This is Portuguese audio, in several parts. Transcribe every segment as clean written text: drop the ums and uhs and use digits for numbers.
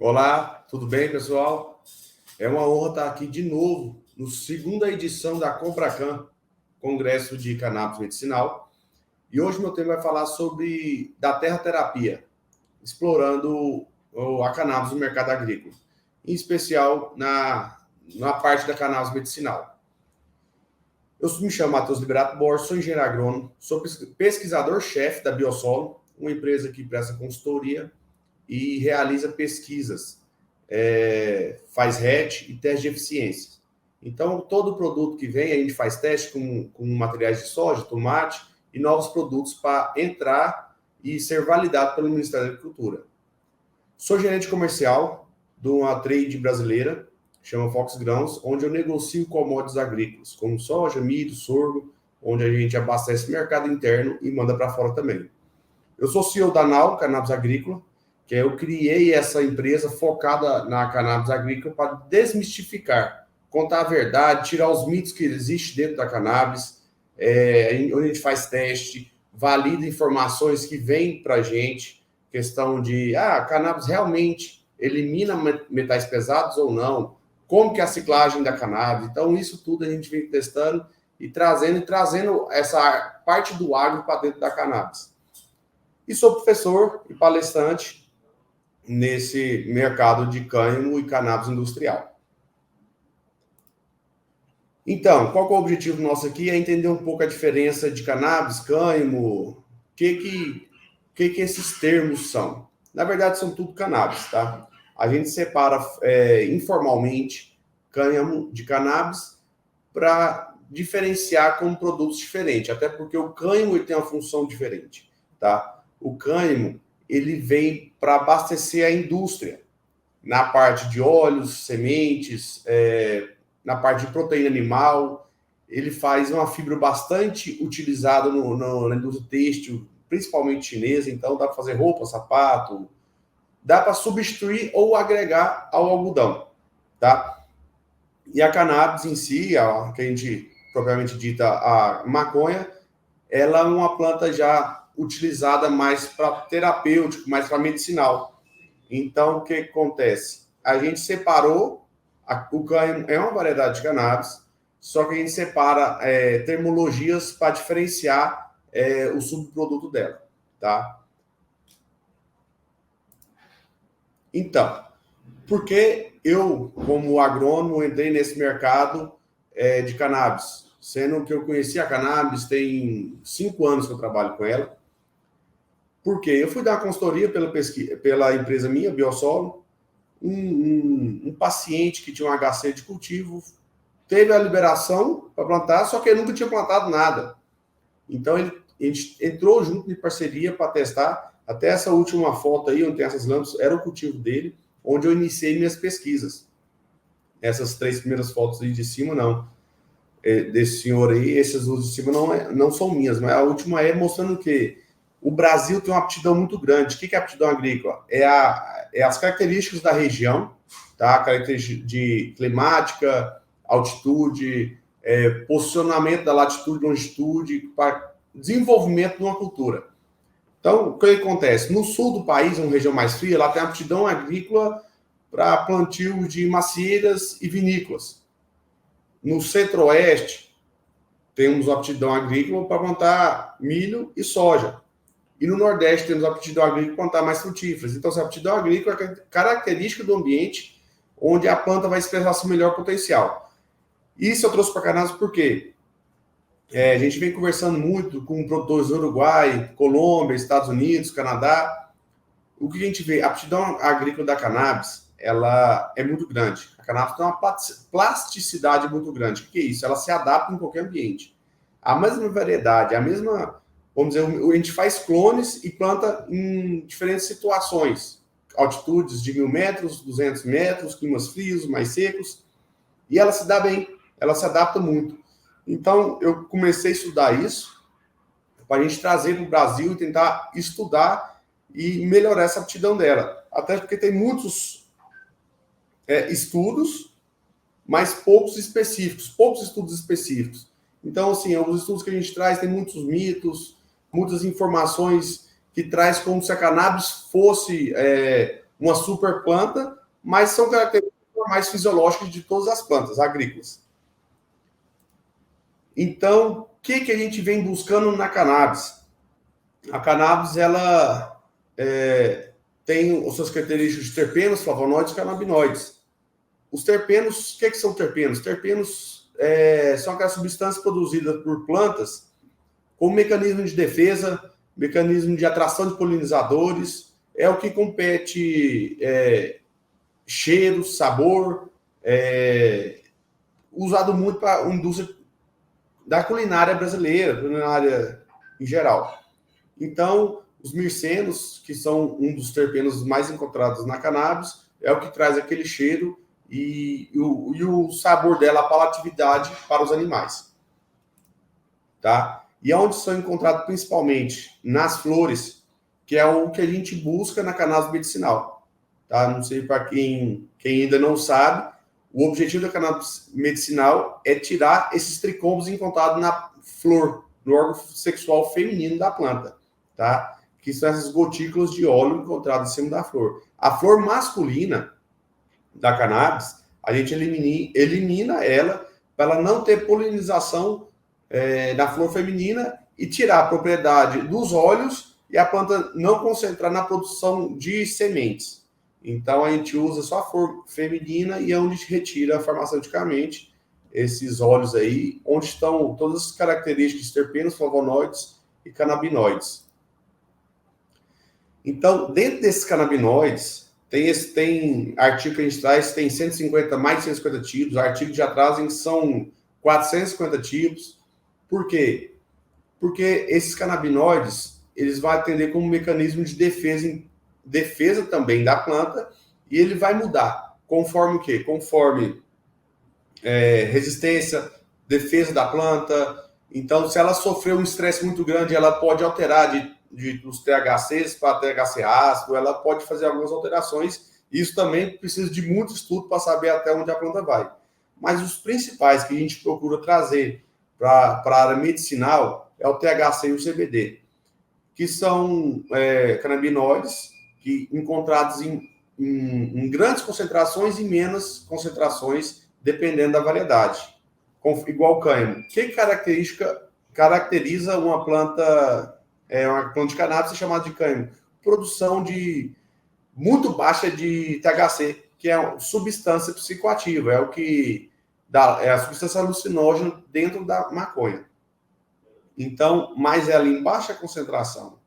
Olá, tudo bem, pessoal? É uma honra estar aqui de novo no segunda edição da Compracan, Congresso de Cannabis Medicinal. E hoje meu tema vai falar sobre da terraterapia, explorando a cannabis no mercado agrícola, em especial na parte da cannabis medicinal. Eu me chamo Matheus Liberato Borges, sou engenheiro agrônomo, sou pesquisador-chefe da Biosolo, uma empresa que presta consultoria e realiza pesquisas, faz RET e teste de eficiência. Então, todo produto que vem, a gente faz teste com materiais de soja, tomate e novos produtos para entrar e ser validado pelo Ministério da Agricultura. Sou gerente comercial de uma trade brasileira, chama Fox Grãos, onde eu negocio commodities agrícolas, como soja, milho, sorgo, onde a gente abastece o mercado interno e manda para fora também. Eu sou CEO da NAU, Cannabis Agrícola, que eu criei essa empresa focada na cannabis agrícola para desmistificar, contar a verdade, tirar os mitos que existem dentro da cannabis, onde a gente faz teste, valida informações que vêm para a gente, questão de, a cannabis realmente elimina metais pesados ou não, como que é a ciclagem da cannabis. Então, isso tudo a gente vem testando e trazendo essa parte do agro para dentro da cannabis. E sou professor e palestrante nesse mercado de cânhamo e cannabis industrial. Então, qual que é o objetivo nosso aqui? É entender um pouco a diferença de cannabis, cânhamo, o que esses termos são. Na verdade, são tudo cannabis, tá? A gente separa informalmente cânhamo de cannabis para diferenciar como produtos diferentes, até porque o cânhamo ele tem uma função diferente, tá? O cânhamo ele vem para abastecer a indústria na parte de óleos, sementes, na parte de proteína animal. Ele faz uma fibra bastante utilizada na indústria têxtil, principalmente chinesa, então dá para fazer roupa, sapato, dá para substituir ou agregar ao algodão, tá? E a cannabis em si, que a gente propriamente dita a maconha, ela é uma planta já utilizada mais para terapêutico, mais para medicinal. Então, o que acontece? A gente separou, o cânhamo é uma variedade de cannabis, só que a gente separa termologias para diferenciar o subproduto dela, tá? Então, por que eu, como agrônomo, entrei nesse mercado de cannabis? Sendo que eu conheci a cannabis tem 5 anos que eu trabalho com ela. Por quê? Eu fui dar uma consultoria pela empresa minha, Biosolo, um paciente que tinha um HC de cultivo, teve a liberação para plantar, só que ele nunca tinha plantado nada. Então, a gente entrou junto de parceria para testar. Até essa última foto aí, onde tem essas lâmpadas, era o cultivo dele, onde eu iniciei minhas pesquisas. Essas 3 primeiras fotos aí de cima, não. Desse senhor aí, essas duas de cima não são minhas, mas a última é mostrando que o Brasil tem uma aptidão muito grande. O que é aptidão agrícola? É as características da região, tá? Característica de climática, altitude, posicionamento da latitude e longitude, para desenvolvimento de uma cultura. Então, o que acontece? No sul do país, uma região mais fria, lá tem aptidão agrícola para plantio de macieiras e vinícolas. No centro-oeste, temos aptidão agrícola para plantar milho e soja. E no Nordeste temos aptidão agrícola para plantar mais frutíferas. Então, essa aptidão agrícola é característica do ambiente onde a planta vai expressar seu melhor potencial. Isso eu trouxe para a cannabis porque a gente vem conversando muito com produtores do Uruguai, Colômbia, Estados Unidos, Canadá. O que a gente vê? A aptidão agrícola da cannabis, ela é muito grande. A cannabis tem uma plasticidade muito grande. O que é isso? Ela se adapta em qualquer ambiente. A mesma variedade, a mesma... Vamos dizer, a gente faz clones e planta em diferentes situações. Altitudes de 1.000 metros, 200 metros, climas frios, mais secos. E ela se dá bem, ela se adapta muito. Então, eu comecei a estudar isso para a gente trazer para o Brasil e tentar estudar e melhorar essa aptidão dela. Até porque tem muitos estudos, mas poucos estudos específicos. Então, assim, os estudos que a gente traz tem muitos mitos, muitas informações que traz como se a cannabis fosse uma super planta, mas são características mais fisiológicas de todas as plantas agrícolas. Então, o que a gente vem buscando na cannabis? A cannabis, ela tem as suas características de terpenos, flavonoides e canabinoides. Os terpenos, o que são terpenos? Terpenos são aquelas substâncias produzidas por plantas com mecanismo de defesa, mecanismo de atração de polinizadores, é o que compete cheiro, sabor, usado muito para a indústria da culinária brasileira, culinária em geral. Então, os mircenos, que são um dos terpenos mais encontrados na cannabis, é o que traz aquele cheiro e o sabor dela, a palatividade para os animais. Tá? E onde são encontrados principalmente? Nas flores, que é o que a gente busca na cannabis medicinal. Tá? Não sei para quem ainda não sabe, o objetivo da cannabis medicinal é tirar esses tricombos encontrados na flor, no órgão sexual feminino da planta, tá? Que são essas gotículas de óleo encontradas em cima da flor. A flor masculina da cannabis, a gente elimina ela para ela não ter polinização da flor feminina e tirar a propriedade dos óleos e a planta não concentrar na produção de sementes. Então, a gente usa só a flor feminina e é onde a gente retira farmaceuticamente esses óleos aí, onde estão todas as características terpenos, flavonoides e canabinoides. Então, dentro desses canabinoides, tem artigo que a gente traz, tem mais de 150 tipos, artigos já trazem são 450 tipos. Por quê? Porque esses canabinoides, eles vão atender como mecanismo de defesa também da planta, e ele vai mudar conforme o quê? Conforme resistência, defesa da planta. Então, se ela sofrer um estresse muito grande, ela pode alterar dos THCs para THC ácido, ela pode fazer algumas alterações. Isso também precisa de muito estudo para saber até onde a planta vai. Mas os principais que a gente procura trazer para a área medicinal é o THC e o CBD, que são canabinoides que encontrados em grandes concentrações e menos concentrações, dependendo da variedade. Igual o cânhamo. O que caracteriza uma planta de cannabis chamada de cânhamo? Produção muito baixa de THC, que é uma substância psicoativa, é a substância alucinógena dentro da maconha. Então, mas ela em baixa concentração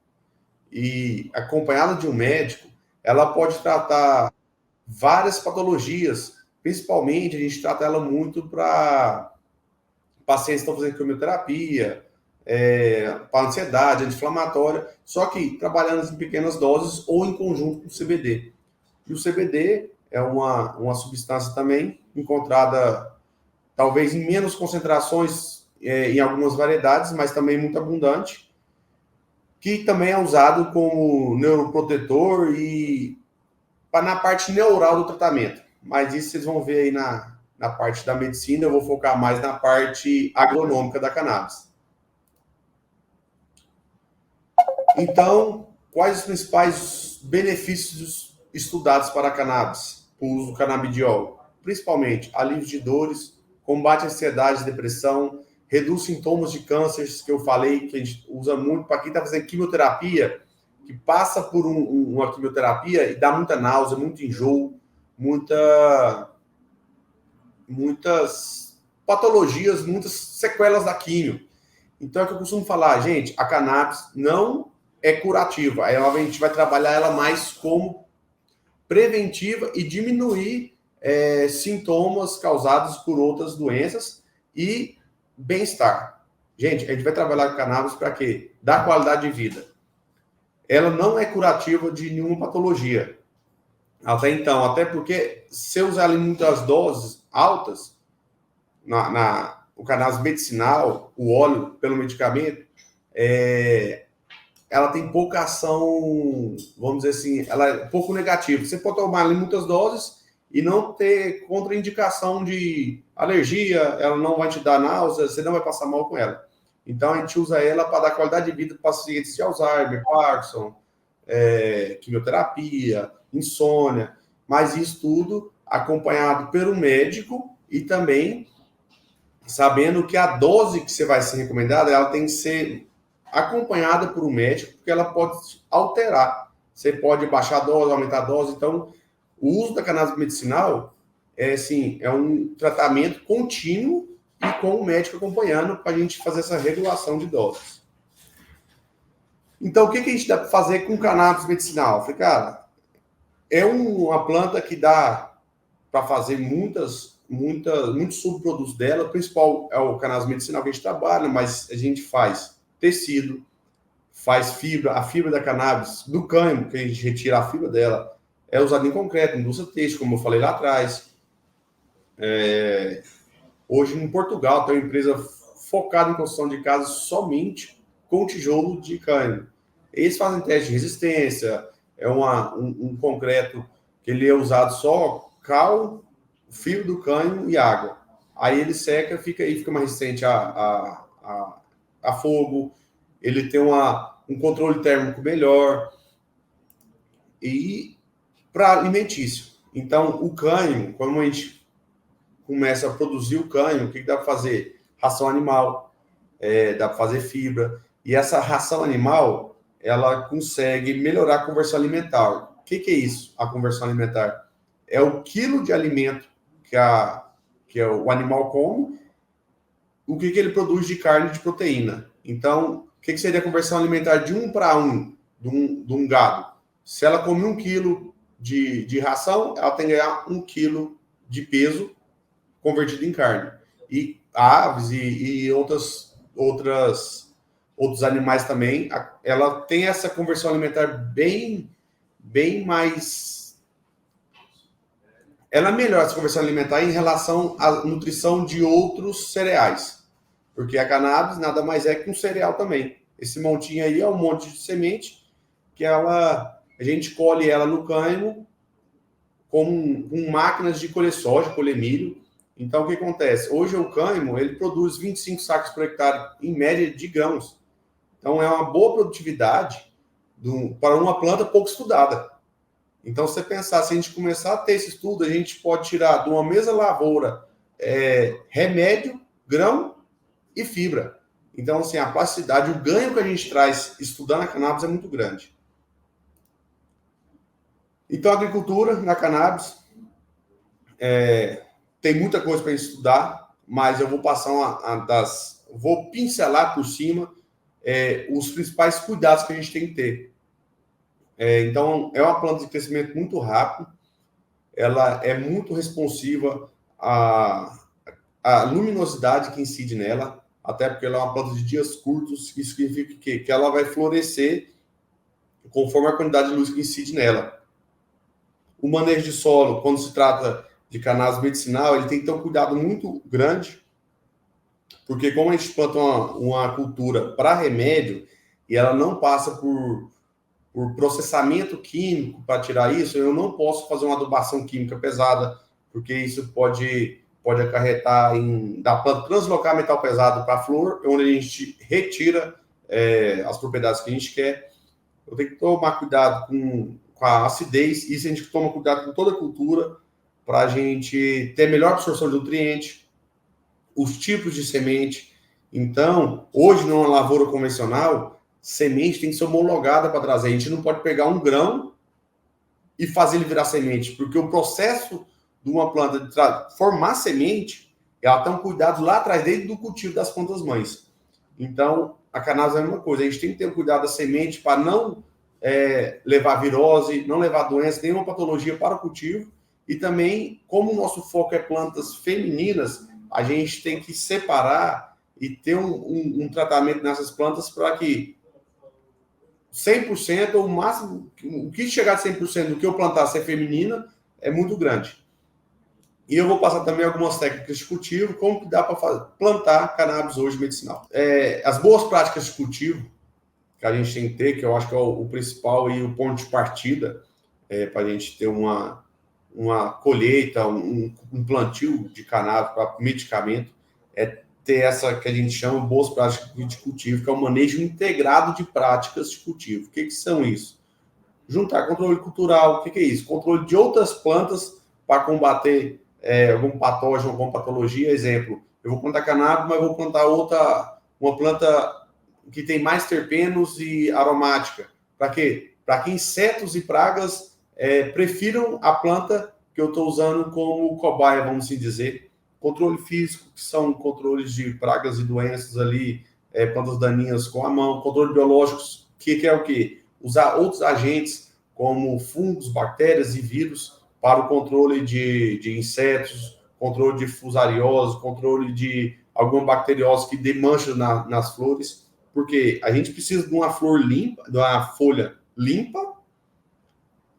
e acompanhada de um médico, ela pode tratar várias patologias, principalmente a gente trata ela muito para pacientes que estão fazendo quimioterapia, para ansiedade, anti-inflamatória, só que trabalhando em pequenas doses ou em conjunto com o CBD. E o CBD é uma substância também encontrada talvez em menos concentrações em algumas variedades, mas também muito abundante, que também é usado como neuroprotetor e na parte neural do tratamento. Mas isso vocês vão ver aí na parte da medicina, eu vou focar mais na parte agronômica da cannabis. Então, quais os principais benefícios estudados para a cannabis, o uso do canabidiol? Principalmente, alívio de dores, combate à ansiedade e depressão, reduz sintomas de cânceres, que eu falei, que a gente usa muito para quem está fazendo quimioterapia, que passa por uma quimioterapia e dá muita náusea, muito enjoo, muitas patologias, muitas sequelas da quimio. Então, é o que eu costumo falar, gente, a cannabis não é curativa, a gente vai trabalhar ela mais como preventiva e diminuir sintomas causados por outras doenças e bem-estar. Gente, a gente vai trabalhar com cannabis para quê? Dar qualidade de vida. Ela não é curativa de nenhuma patologia. Até então, até porque se eu usar ela em muitas doses altas, o cannabis medicinal, o óleo pelo medicamento, ela tem pouca ação, vamos dizer assim, ela é pouco negativa. Você pode tomar ela em muitas doses e não ter contraindicação de alergia, ela não vai te dar náusea, você não vai passar mal com ela. Então, a gente usa ela para dar qualidade de vida para pacientes de Alzheimer, Parkinson, quimioterapia, insônia, mas isso tudo acompanhado pelo médico e também sabendo que a dose que você vai ser recomendada, ela tem que ser acompanhada por um médico, porque ela pode alterar. Você pode baixar a dose, aumentar a dose. Então, o uso da cannabis medicinal é um tratamento contínuo e com o médico acompanhando para a gente fazer essa regulação de doses. Então, o que a gente dá para fazer com cannabis medicinal? Eu falei, cara, é uma planta que dá para fazer muitos subprodutos dela. O principal é o cannabis medicinal que a gente trabalha, mas a gente faz tecido, faz fibra. A fibra da cannabis, do cânhamo, que a gente retira a fibra dela, é usada em concreto, indústria têxtil, como eu falei lá atrás. Hoje, em Portugal, tem uma empresa focada em construção de casas somente com tijolo de cânhamo. Eles fazem teste de resistência, um concreto que ele é usado só cal, fio do cânhamo e água. Aí ele seca, fica mais resistente a fogo, ele tem um controle térmico melhor e para alimentício. Então, o cânhamo, quando a gente começa a produzir o cânhamo, o que dá para fazer? Ração animal, dá para fazer fibra. E essa ração animal, ela consegue melhorar a conversão alimentar. O que é isso, a conversão alimentar? É o quilo de alimento que o animal come, o que ele produz de carne e de proteína. Então, o que seria a conversão alimentar de 1 para 1 de um gado? Se ela come 1 quilo de ração, ela tem que ganhar 1 quilo de peso convertido em carne. E aves e outros animais também, ela tem essa conversão alimentar bem mais... Ela melhora essa conversão alimentar em relação à nutrição de outros cereais. Porque a cannabis nada mais é que um cereal também. Esse montinho aí é um monte de semente que a gente colhe ela no cânhamo com máquinas de colher soja, colher milho. Então, o que acontece? Hoje o cânhamo, ele produz 25 sacos por hectare, em média, de grãos. Então, é uma boa produtividade para uma planta pouco estudada. Então, se você pensar, se a gente começar a ter esse estudo, a gente pode tirar de uma mesma lavoura remédio, grão e fibra. Então, assim, a plasticidade, o ganho que a gente traz estudando a cannabis é muito grande. Então, a agricultura na cannabis tem muita coisa para estudar, mas eu vou passar vou pincelar por cima os principais cuidados que a gente tem que ter. Então, é uma planta de crescimento muito rápido, ela é muito responsiva à luminosidade que incide nela, até porque ela é uma planta de dias curtos, isso significa que ela vai florescer conforme a quantidade de luz que incide nela. O manejo de solo, quando se trata de cannabis medicinal, ele tem que ter um cuidado muito grande, porque como a gente planta uma cultura para remédio e ela não passa por processamento químico para tirar isso, eu não posso fazer uma adubação química pesada, porque isso pode acarretar da planta translocar metal pesado para a flor, onde a gente retira as propriedades que a gente quer. Eu tenho que tomar cuidado com a acidez, isso a gente toma cuidado com toda a cultura, para a gente ter melhor absorção de nutriente, os tipos de semente. Então, hoje, numa lavoura convencional, semente tem que ser homologada para trazer. A gente não pode pegar um grão e fazer ele virar semente, porque o processo de uma planta de formar semente, ela tem um cuidado lá atrás, desde do cultivo das plantas mães. Então, a cannabis é a mesma coisa. A gente tem que ter o cuidado da semente para não levar virose, não levar doença, nenhuma patologia para o cultivo. E também, como o nosso foco é plantas femininas, a gente tem que separar e ter um tratamento nessas plantas para que 100%, ou o máximo, o que chegar a 100% do que eu plantar ser feminina é muito grande. E eu vou passar também algumas técnicas de cultivo, como que dá para plantar cannabis hoje medicinal. As boas práticas de cultivo que a gente tem que ter, que eu acho que é o principal e o ponto de partida para a gente ter uma colheita, um plantio de cannabis para medicamento, ter essa que a gente chama boas práticas de cultivo, que é o manejo integrado de práticas de cultivo. O que são isso? juntar controle cultural, o que é isso? Controle de outras plantas para combater algum patógeno, alguma patologia. Exemplo, eu vou plantar cannabis, mas vou plantar uma planta que tem mais terpenos e aromática. Para quê? Para que insetos e pragas prefiram a planta que eu estou usando como cobaia, vamos assim dizer. Controle físico, que são controles de pragas e doenças ali, plantas daninhas com a mão. Controle biológicos, que é o quê? Usar outros agentes, como fungos, bactérias e vírus, para o controle de insetos, controle de fusariose, controle de alguma bacteriose que dê mancha nas flores. Porque a gente precisa de uma flor limpa, de uma folha limpa,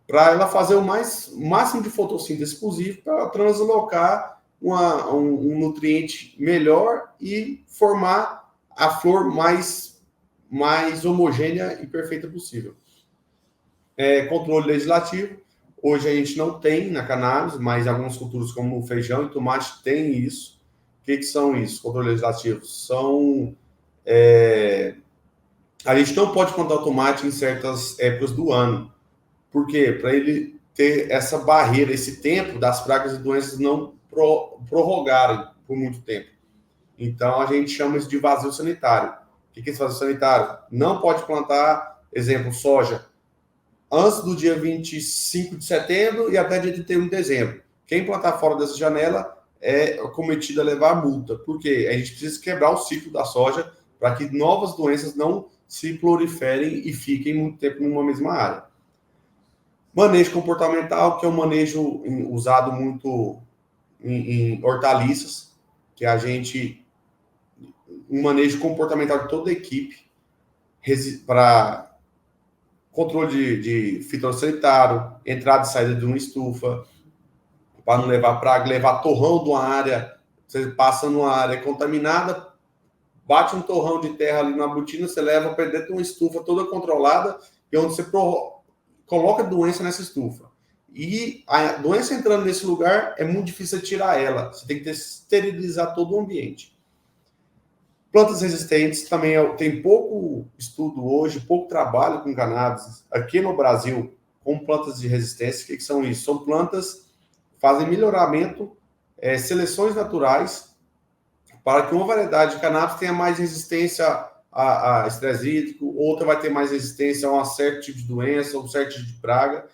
para ela fazer o máximo de fotossíntese possível para translocar um nutriente melhor e formar a flor mais homogênea e perfeita possível. Controle legislativo. Hoje a gente não tem na cannabis, mas algumas culturas como feijão e tomate têm isso. O que são isso? Controle legislativo são... a gente não pode plantar o tomate em certas épocas do ano. Por quê? Para ele ter essa barreira, esse tempo das pragas e doenças não prorrogarem por muito tempo. Então, a gente chama isso de vazio sanitário. O que é esse vazio sanitário? Não pode plantar, exemplo, soja, antes do dia 25 de setembro e até dia 31 de dezembro. Quem plantar fora dessa janela é cometido a levar multa. Por quê? A gente precisa quebrar o ciclo da soja para que novas doenças não se proliferem e fiquem muito tempo numa mesma área. Manejo comportamental, que é um manejo usado muito em hortaliças, que um manejo comportamental de toda a equipe para controle de fitossanitário, entrada e saída de uma estufa, para não levar praga, levar torrão de uma área, você passa numa área contaminada, bate um torrão de terra ali na botina, você leva para dentro de uma estufa toda controlada, e onde você coloca doença nessa estufa. E a doença entrando nesse lugar, é muito difícil tirar ela. Você tem que esterilizar todo o ambiente. Plantas resistentes também tem pouco estudo hoje, pouco trabalho com cannabis aqui no Brasil com plantas de resistência. O que são isso? São plantas que fazem melhoramento, seleções naturais, para que uma variedade de cannabis tenha mais resistência a estresse hídrico, outra vai ter mais resistência a um certo tipo de doença, um certo tipo de praga,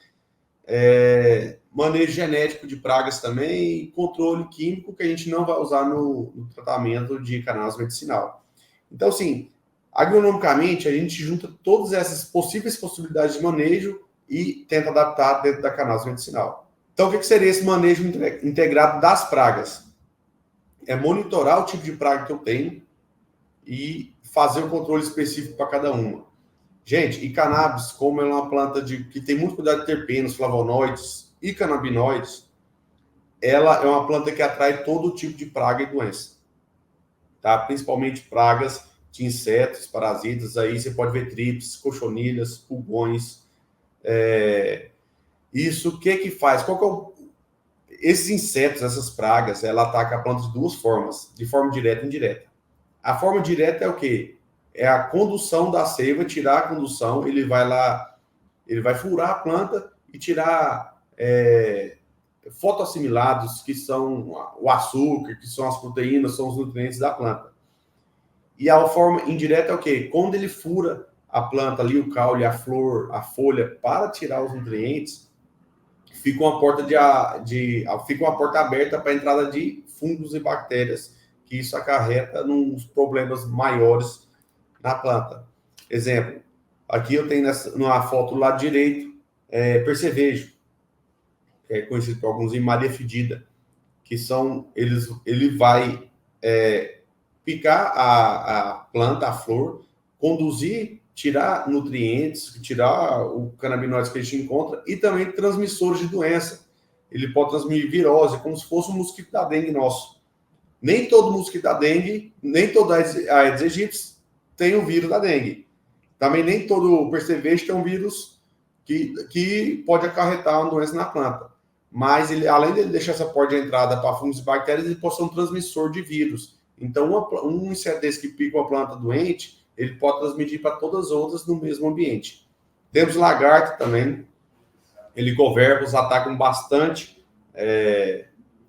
manejo genético de pragas também, e controle químico que a gente não vai usar no tratamento de cannabis medicinal. Então, assim, agronomicamente, a gente junta todas essas possíveis possibilidades de manejo e tenta adaptar dentro da cannabis medicinal. Então, o que seria esse manejo integrado das pragas? É monitorar o tipo de praga que eu tenho e fazer um controle específico para cada uma. Gente, e cannabis, como é uma planta que tem muito cuidado de terpenos, flavonoides e canabinoides, ela é uma planta que atrai todo tipo de praga e doença, tá? Principalmente pragas de insetos, parasitas, aí você pode ver tripes, cochonilhas, pulgões. Isso, o que faz? Esses insetos, essas pragas, ela ataca a planta de duas formas, de forma direta e indireta. A forma direta é o quê? É a condução da seiva, tirar a condução, ele vai furar a planta e tirar fotoassimilados, que são o açúcar, que são as proteínas, são os nutrientes da planta. E a forma indireta é o quê? Quando ele fura a planta ali, o caule, a flor, a folha, para tirar os nutrientes, fica uma porta aberta para a entrada de fungos e bactérias, que isso acarreta nos problemas maiores na planta. Exemplo, aqui eu tenho numa foto do lado direito, percevejo, que é conhecido por alguns em Maria Fedida, que são, ele vai picar a planta, a flor, conduzir, tirar nutrientes, tirar o canabinoides que a gente encontra, e também transmissores de doença. Ele pode transmitir virose, como se fosse um mosquito da dengue nosso. Nem todo mosquito da dengue, nem toda a Aedes aegypti tem o vírus da dengue. Também nem todo percevejo tem um vírus que pode acarretar uma doença na planta. Mas além de deixar essa porta de entrada para fungos e bactérias, ele pode ser um transmissor de vírus. Então, um inseto desse que pica uma planta doente, ele pode transmitir para todas as outras no mesmo ambiente. Temos lagarto também, helicoverpos atacam bastante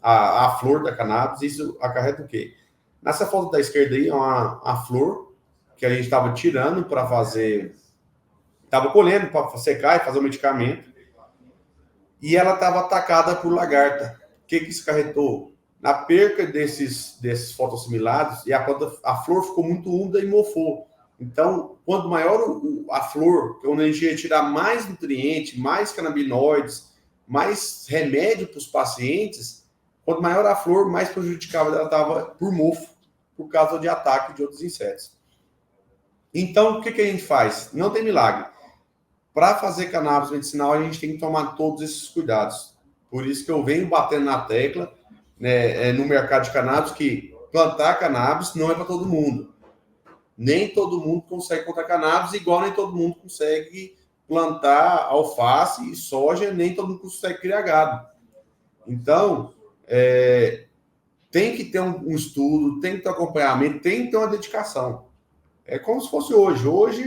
a flor da cannabis. Isso acarreta o quê? Nessa foto da esquerda aí é a flor que a gente estava tirando para fazer, estava colhendo para secar e fazer o medicamento, e ela estava atacada por lagarta. O que isso acarretou? Na perca desses fotossimilados, e a flor ficou muito úmida e mofou. Então, quanto maior a flor, onde a gente ia tirar mais nutriente, mais canabinoides, mais remédio para os pacientes, quanto maior a flor, mais prejudicável ela estava por mofo, por causa de ataque de outros insetos. Então, o que a gente faz? Não tem milagre. Para fazer cannabis medicinal, a gente tem que tomar todos esses cuidados. Por isso que eu venho batendo na tecla, né, no mercado de cannabis, que plantar cannabis não é para todo mundo. Nem todo mundo consegue plantar cannabis, igual nem todo mundo consegue plantar alface e soja, nem todo mundo consegue criar gado. Então, tem que ter um estudo, tem que ter um acompanhamento, tem que ter uma dedicação. É como se fosse hoje. Hoje,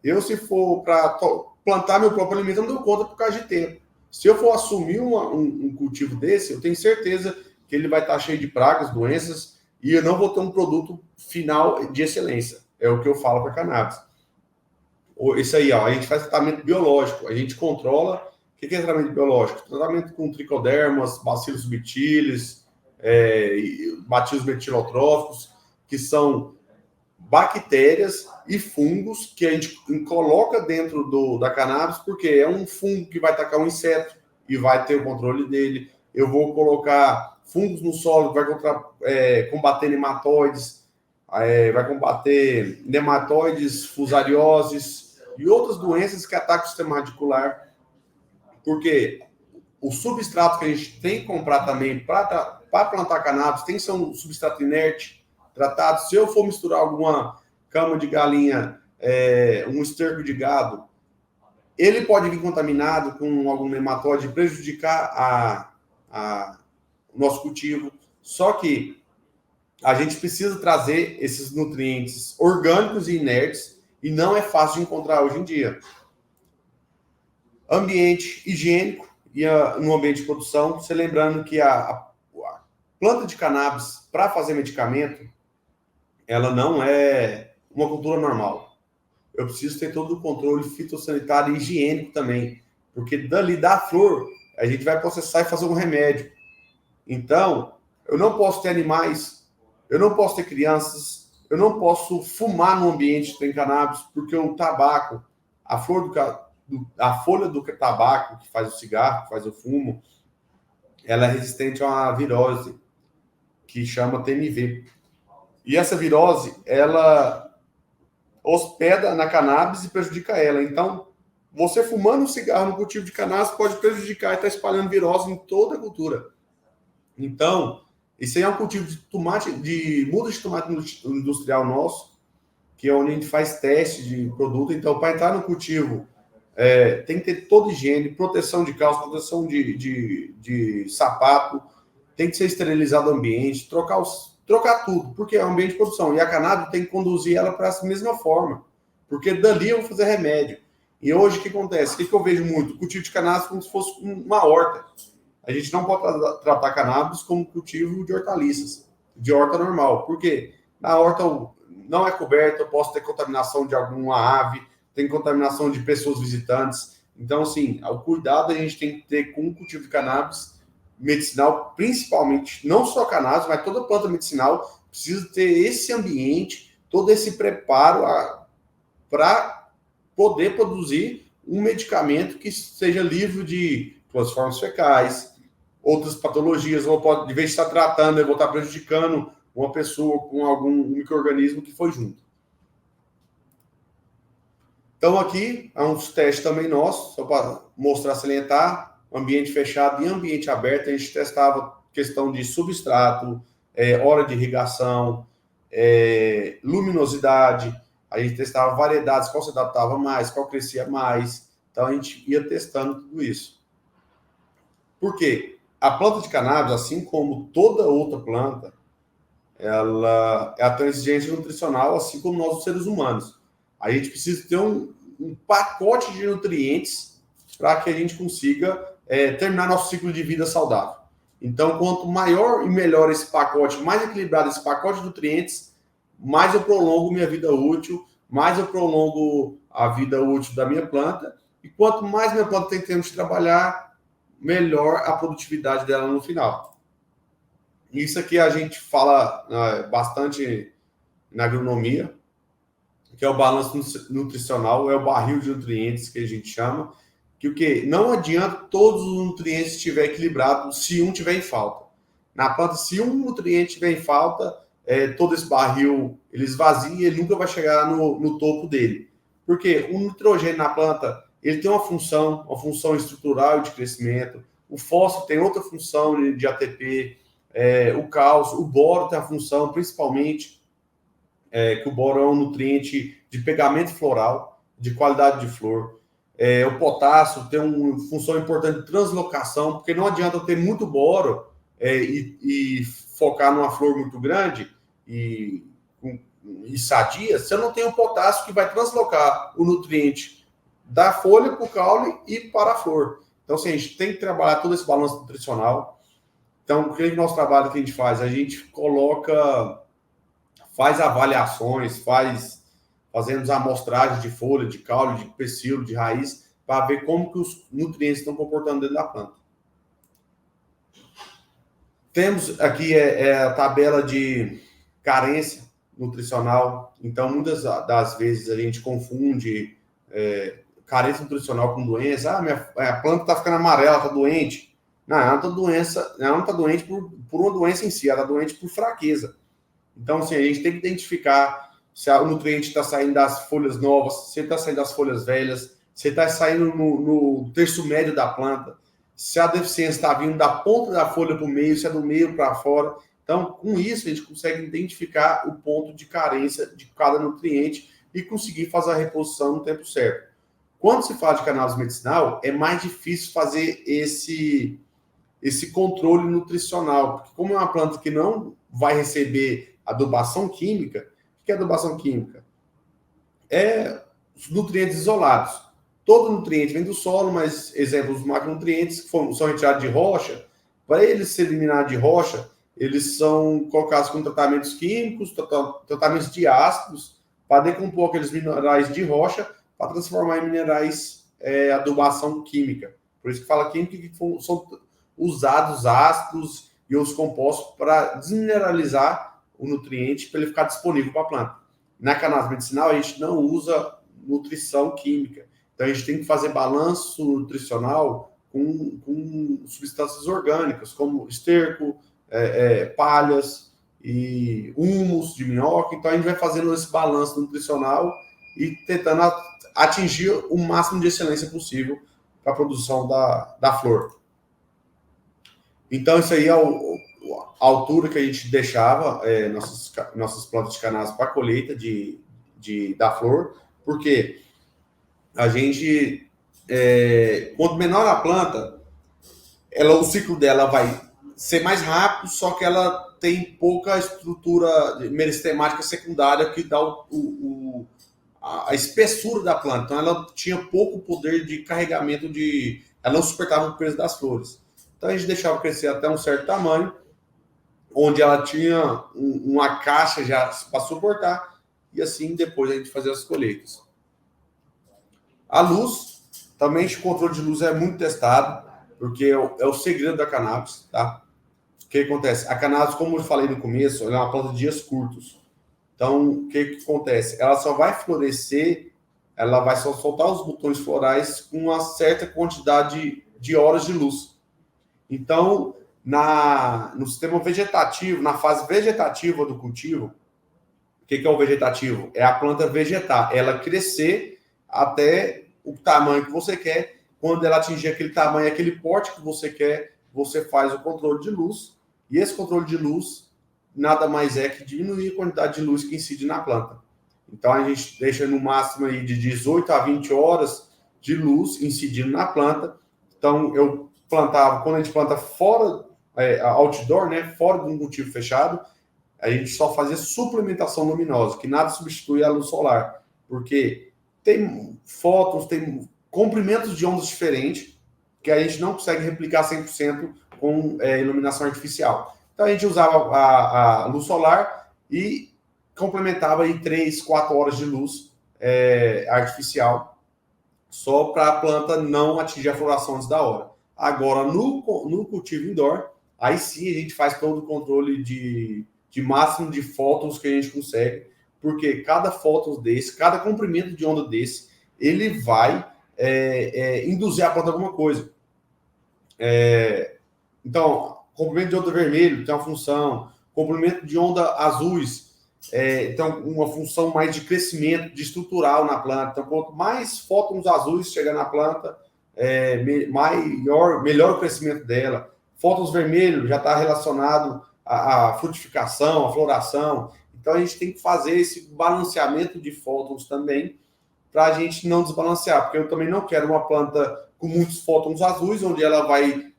eu, se for para plantar meu próprio alimento, eu não dou conta por causa de tempo. Se eu for assumir um cultivo desse, eu tenho certeza que ele vai estar cheio de pragas, doenças, e eu não vou ter um produto final de excelência. É o que eu falo para cannabis. Isso aí, ó, a gente faz tratamento biológico, a gente controla. O que é tratamento biológico? Tratamento com tricodermas, bacilos subtilis, bacilos metilotróficos, que são bactérias e fungos que a gente coloca dentro da cannabis, porque é um fungo que vai atacar um inseto e vai ter o controle dele. Eu vou colocar fungos no solo que vai combater nematóides, vai combater nematóides, fusarioses e outras doenças que atacam o sistema radicular, porque o substrato que a gente tem que comprar também para plantar cannabis tem que ser um substrato inerte, tratado. Se eu for misturar alguma cama de galinha, um esterco de gado, ele pode vir contaminado com algum nematóide e prejudicar o nosso cultivo. Só que a gente precisa trazer esses nutrientes orgânicos e inertes, e não é fácil de encontrar hoje em dia. Ambiente higiênico e no ambiente de produção, você lembrando que a planta de cannabis para fazer medicamento, ela não é uma cultura normal. Eu preciso ter todo o controle fitossanitário e higiênico também, porque dali da flor a gente vai processar e fazer um remédio. Então, eu não posso ter animais, eu não posso ter crianças, eu não posso fumar no ambiente que tem cannabis, porque o tabaco, a folha do tabaco, que faz o cigarro, que faz o fumo, ela é resistente a uma virose que chama TMV. E essa virose, ela hospeda na cannabis e prejudica ela. Então, você fumando um cigarro no cultivo de cannabis pode prejudicar e estar espalhando virose em toda a cultura. Então, isso aí é um cultivo de tomate, de muda de tomate industrial nosso, que é onde a gente faz teste de produto. Então, para entrar no cultivo, tem que ter toda higiene, proteção de calça, proteção de sapato, tem que ser esterilizado o ambiente, trocar tudo, porque é um ambiente de produção. E a cannabis tem que conduzir ela para essa mesma forma, porque dali eu vou fazer remédio. E hoje o que acontece? O que eu vejo muito? O cultivo de cannabis como se fosse uma horta. A gente não pode tratar cannabis como cultivo de hortaliças, de horta normal. Por quê? Na horta não é coberta, eu posso ter contaminação de alguma ave, tem contaminação de pessoas visitantes. Então, assim, o cuidado a gente tem que ter com o cultivo de cannabis medicinal, principalmente, não só cannabis, mas toda planta medicinal, precisa ter esse ambiente, todo esse preparo para poder produzir um medicamento que seja livre de cloriformes fecais, outras patologias, ou pode, de vez de estar tratando, eu vou estar prejudicando uma pessoa com algum micro-organismo que foi junto. Então, aqui, há uns testes também nossos, só para mostrar, salientar, ambiente fechado e ambiente aberto, a gente testava questão de substrato, hora de irrigação, luminosidade, a gente testava variedades, qual se adaptava mais, qual crescia mais, então a gente ia testando tudo isso. Por quê? A planta de cannabis, assim como toda outra planta, ela é a transigência nutricional, assim como nós, os seres humanos. A gente precisa ter um pacote de nutrientes para que a gente consiga terminar nosso ciclo de vida saudável. Então, quanto maior e melhor esse pacote, mais equilibrado esse pacote de nutrientes, mais eu prolongo minha vida útil, mais eu prolongo a vida útil da minha planta, e quanto mais minha planta tem tempo de trabalhar, melhor a produtividade dela no final. Isso aqui a gente fala bastante na agronomia, que é o balanço nutricional, é o barril de nutrientes que a gente chama, que o quê? Não adianta todos os nutrientes estiverem equilibrados se um tiver em falta. Na planta, se um nutriente tiver em falta, todo esse barril ele esvazia e ele nunca vai chegar no topo dele. Porque o nitrogênio na planta ele tem uma função estrutural de crescimento, o fósforo tem outra função de ATP, o cálcio, o boro tem a função, principalmente, que o boro é um nutriente de pegamento floral, de qualidade de flor. O potássio tem uma função importante de translocação, porque não adianta eu ter muito boro e focar numa flor muito grande e sadia, se eu não tenho potássio que vai translocar o nutriente da folha para o caule e para a flor. Então, assim, a gente tem que trabalhar todo esse balanço nutricional. Então, o que é o nosso trabalho que a gente faz? A gente faz avaliações, fazemos amostragem de folha, de caule, de pecíolo, de raiz, para ver como que os nutrientes estão comportando dentro da planta. Temos aqui a tabela de carência nutricional. Então, muitas das vezes a gente confunde carência nutricional com doença. A planta está ficando amarela, está doente. Não, ela não está doente por uma doença em si, ela está doente por fraqueza. Então, assim, a gente tem que identificar se o nutriente está saindo das folhas novas, se ele está saindo das folhas velhas, se ele está saindo no terço médio da planta, se a deficiência está vindo da ponta da folha para o meio, se é do meio para fora. Então, com isso, a gente consegue identificar o ponto de carência de cada nutriente e conseguir fazer a reposição no tempo certo. Quando se fala de cannabis medicinal, é mais difícil fazer esse controle nutricional, porque como é uma planta que não vai receber adubação química, o que é adubação química? É os nutrientes isolados. Todo nutriente vem do solo, mas exemplos dos macronutrientes que são retirados de rocha, para eles se eliminar de rocha, eles são colocados com tratamentos químicos, tratamentos de ácidos, para decompor aqueles minerais de rocha, para transformar em minerais adubação química. Por isso que fala química, que são usados ácidos e os compostos para desmineralizar o nutriente, para ele ficar disponível para a planta. Na cannabis medicinal, a gente não usa nutrição química. Então, a gente tem que fazer balanço nutricional com substâncias orgânicas, como esterco, palhas e humus de minhoca. Então, a gente vai fazendo esse balanço nutricional e tentando atingir o máximo de excelência possível para a produção da flor. Então, isso aí é a altura que a gente deixava nossas plantas de cannabis para a colheita da flor, porque a gente, quanto menor a planta, o ciclo dela vai ser mais rápido, só que ela tem pouca estrutura meristemática secundária que dá a espessura da planta. Então, ela tinha pouco poder de carregamento ela não suportava o peso das flores. Então, a gente deixava crescer até um certo tamanho, onde ela tinha uma caixa já para suportar, e assim depois a gente fazia as colheitas. A luz, também o controle de luz é muito testado, porque é o segredo da cannabis, tá? O que acontece? A cannabis, como eu falei no começo, ela é uma planta de dias curtos. Então, o que acontece? Ela só vai florescer, ela vai só soltar os botões florais com uma certa quantidade de horas de luz. Então, no sistema vegetativo, na fase vegetativa do cultivo, o que é o vegetativo? É a planta vegetar, ela crescer até o tamanho que você quer. Quando ela atingir aquele tamanho, aquele porte que você quer, você faz o controle de luz. E esse controle de luz nada mais é que diminuir a quantidade de luz que incide na planta. Então, a gente deixa no máximo aí de 18 a 20 horas de luz incidindo na planta. Então, eu plantava, quando a gente planta fora, outdoor, né, fora de um cultivo fechado, a gente só fazia suplementação luminosa, que nada substitui a luz solar, porque tem fótons, tem comprimentos de ondas diferentes, que a gente não consegue replicar 100% com iluminação artificial. Então a gente usava a luz solar e complementava aí 3, 4 horas de luz artificial, só para a planta não atingir a floração antes da hora. Agora, no cultivo indoor, aí sim a gente faz todo o controle de máximo de fótons que a gente consegue, porque cada fóton desse, cada comprimento de onda desse, ele vai induzir a planta a alguma coisa. Então, comprimento de onda vermelho tem uma função, comprimento de onda azuis então uma função mais de crescimento, de estrutural na planta. Então, quanto mais fótons azuis chegar na planta, melhor o crescimento dela. Fótons vermelhos já está relacionado à frutificação, à floração. Então, a gente tem que fazer esse balanceamento de fótons também, para a gente não desbalancear, porque eu também não quero uma planta com muitos fótons azuis, onde ela vai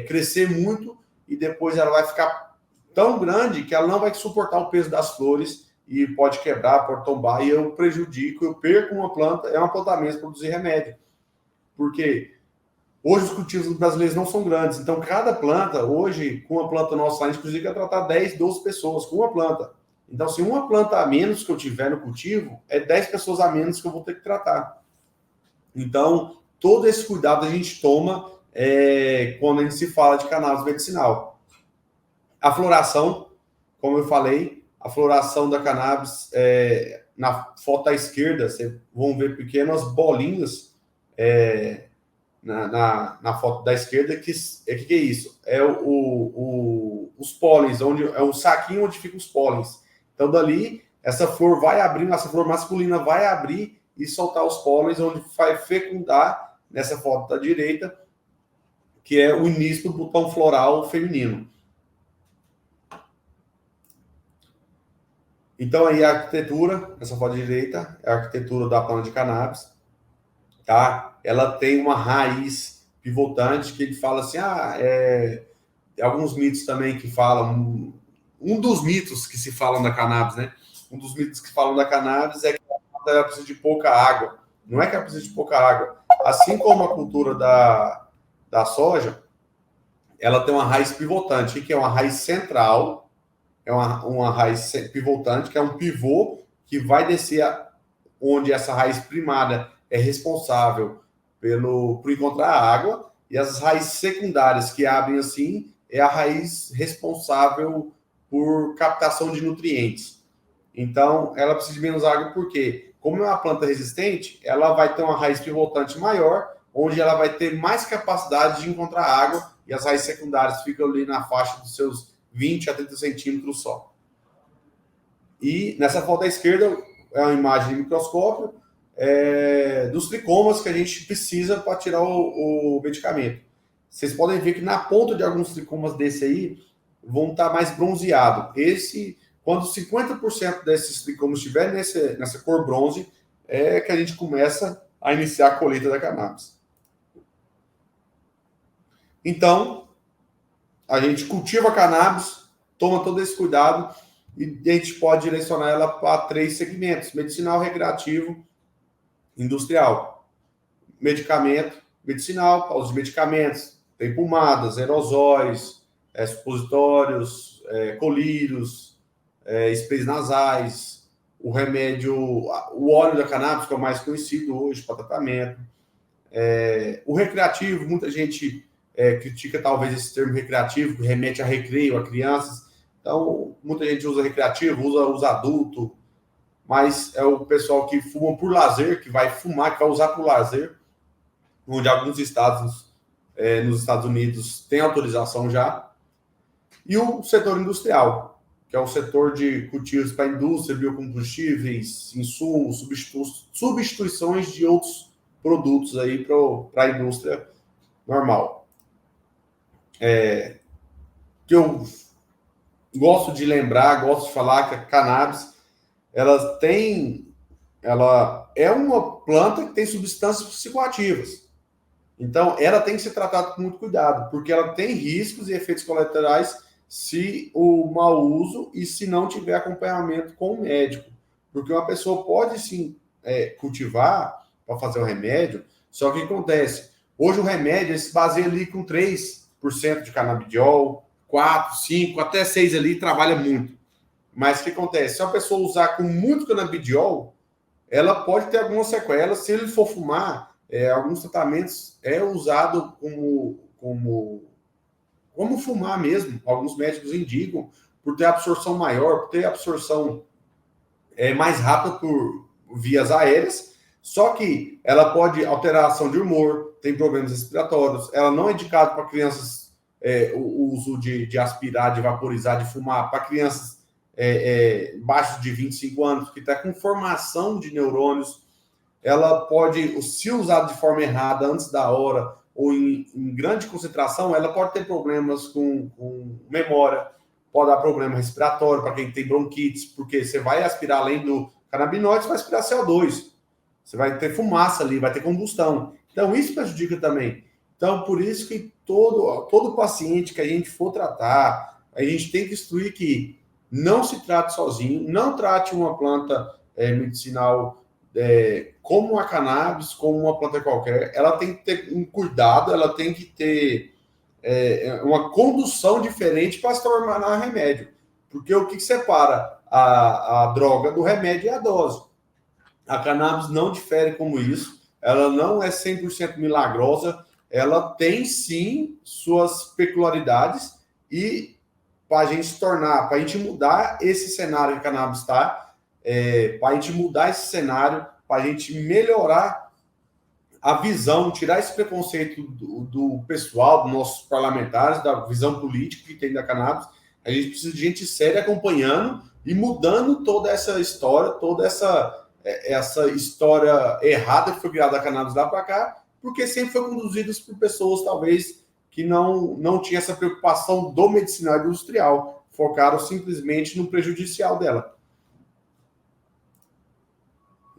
crescer muito e depois ela vai ficar tão grande que ela não vai suportar o peso das flores e pode quebrar, pode tombar, e eu prejudico, eu perco uma planta, uma planta mesmo produzir remédio. Porque hoje os cultivos brasileiros não são grandes, então cada planta, hoje, com uma planta nossa, a gente consegue tratar 10, 12 pessoas com uma planta. Então, se uma planta a menos que eu tiver no cultivo, é 10 pessoas a menos que eu vou ter que tratar. Então, todo esse cuidado a gente toma quando a gente se fala de cannabis medicinal. A floração, como eu falei, a floração da cannabis, na foto à esquerda, vocês vão ver pequenas bolinhas na foto da esquerda, que é isso? É os pólens, é o saquinho onde ficam os pólens. Então, dali, essa flor vai abrir, essa flor masculina vai abrir e soltar os pólens, onde vai fecundar, nessa foto da direita, que é o início do botão floral feminino. Então, aí a arquitetura, essa foto da direita, é a arquitetura da planta de cannabis, tá? Ela tem uma raiz pivotante, que ele fala assim, alguns mitos também que falam, um dos mitos que se falam da cannabis, né? Um dos mitos que falam da cannabis é que ela precisa de pouca água. Não é que ela precisa de pouca água. Assim como a cultura da soja, ela tem uma raiz pivotante, que é uma raiz central, é uma raiz pivotante, que é um pivô que vai descer onde essa raiz primária é responsável por encontrar água, e as raízes secundárias que abrem assim é a raiz responsável por captação de nutrientes. Então, ela precisa de menos água porque, como é uma planta resistente, ela vai ter uma raiz pivotante maior, onde ela vai ter mais capacidade de encontrar água, e as raízes secundárias ficam ali na faixa dos seus 20 a 30 centímetros só. E nessa foto à esquerda é uma imagem de microscópio dos tricomas que a gente precisa para tirar o medicamento. Vocês podem ver que na ponta de alguns tricomas desse aí vão estar mais bronzeados. Quando 50% desses tricomas estiver nessa cor bronze, é que a gente começa a iniciar a colheita da cannabis. Então, a gente cultiva a cannabis, toma todo esse cuidado e a gente pode direcionar ela para 3 segmentos: medicinal, recreativo, industrial. Medicamento, medicinal, para os medicamentos, tem pomadas, aerosóis, supositórios, colírios, sprays nasais, o remédio, o óleo da cannabis, que é o mais conhecido hoje para tratamento. O recreativo, muita gente critica talvez esse termo recreativo, que remete a recreio, a crianças. Então, muita gente usa recreativo, usa adulto, mas é o pessoal que fuma por lazer, que vai fumar, que vai usar por lazer, onde alguns estados nos Estados Unidos têm autorização já. E o setor industrial, que é o setor de cultivos para a indústria, biocombustíveis, insumos, substituições de outros produtos aí para a indústria normal. Que eu gosto de lembrar, gosto de falar que a cannabis, ela é uma planta que tem substâncias psicoativas. Então, ela tem que ser tratada com muito cuidado, porque ela tem riscos e efeitos colaterais se o mau uso e se não tiver acompanhamento com o médico. Porque uma pessoa pode, sim, cultivar para fazer o remédio. Só que o que acontece? Hoje o remédio ele se baseia ali com 3% de canabidiol, 4, 5, até 6 ali, trabalha muito. Mas o que acontece? Se a pessoa usar com muito canabidiol, ela pode ter algumas sequelas. Se ele for fumar, alguns tratamentos é usado como fumar mesmo. Alguns médicos indicam por ter absorção maior, por ter absorção mais rápida por vias aéreas. Só que ela pode alterar a ação de humor, tem problemas respiratórios. Ela não é indicada para crianças, o uso de aspirar, de vaporizar, de fumar, para crianças abaixo de 25 anos, que está com formação de neurônios. Ela pode, se usada de forma errada, antes da hora, ou em grande concentração, ela pode ter problemas com memória, pode dar problema respiratório para quem tem bronquites, porque você vai aspirar, além do canabinoide, você vai aspirar CO2. Você vai ter fumaça ali, vai ter combustão. Então, isso prejudica também. Então, por isso que todo paciente que a gente for tratar, a gente tem que instruir que não se trate sozinho, não trate uma planta medicinal como a cannabis, como uma planta qualquer. Ela tem que ter um cuidado, ela tem que ter uma condução diferente para se tornar remédio. Porque o que separa a droga do remédio é a dose. A cannabis não difere como isso, ela não é 100% milagrosa, ela tem sim suas peculiaridades e para a gente se tornar, para a gente mudar esse cenário que a cannabis está, para a gente mudar esse cenário, para a gente melhorar a visão, tirar esse preconceito do pessoal, dos nossos parlamentares, da visão política que tem da cannabis, a gente precisa de gente séria acompanhando e mudando toda essa história, toda essa história errada que foi criada da cannabis lá para cá, porque sempre foi conduzida por pessoas, talvez, que não tinha essa preocupação do medicinal industrial, focaram simplesmente no prejudicial dela.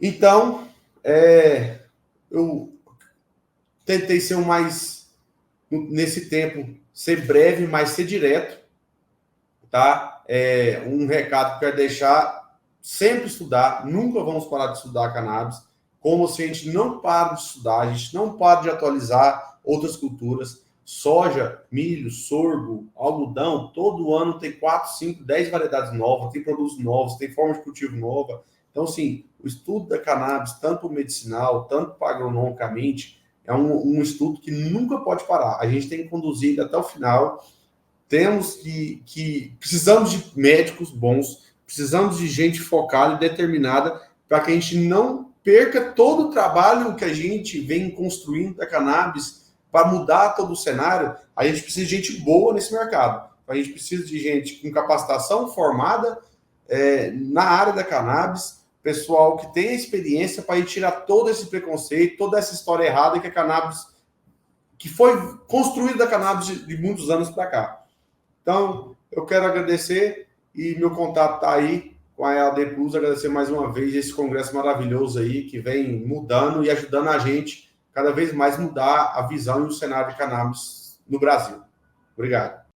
Então, eu tentei ser nesse tempo, ser breve, mas ser direto, tá? Um recado que eu quero deixar, sempre estudar, nunca vamos parar de estudar cannabis, como se a gente não para de estudar, a gente não para de atualizar outras culturas. Soja, milho, sorgo, algodão, todo ano tem 4, 5, 10 variedades novas, tem produtos novos, tem forma de cultivo nova. Então, assim, o estudo da cannabis, tanto medicinal, tanto agronomicamente, é um estudo que nunca pode parar. A gente tem que conduzir até o final. Temos que precisamos de médicos bons, precisamos de gente focada e determinada para que a gente não perca todo o trabalho que a gente vem construindo da cannabis para mudar todo o cenário. A gente precisa de gente boa nesse mercado. A gente precisa de gente com capacitação formada na área da cannabis, pessoal que tem experiência para tirar todo esse preconceito, toda essa história errada que a cannabis, que foi construída da cannabis de muitos anos para cá. Então, eu quero agradecer e meu contato está aí com a EAD Plus, agradecer mais uma vez esse congresso maravilhoso aí, que vem mudando e ajudando a gente cada vez mais mudar a visão e o cenário de cannabis no Brasil. Obrigado.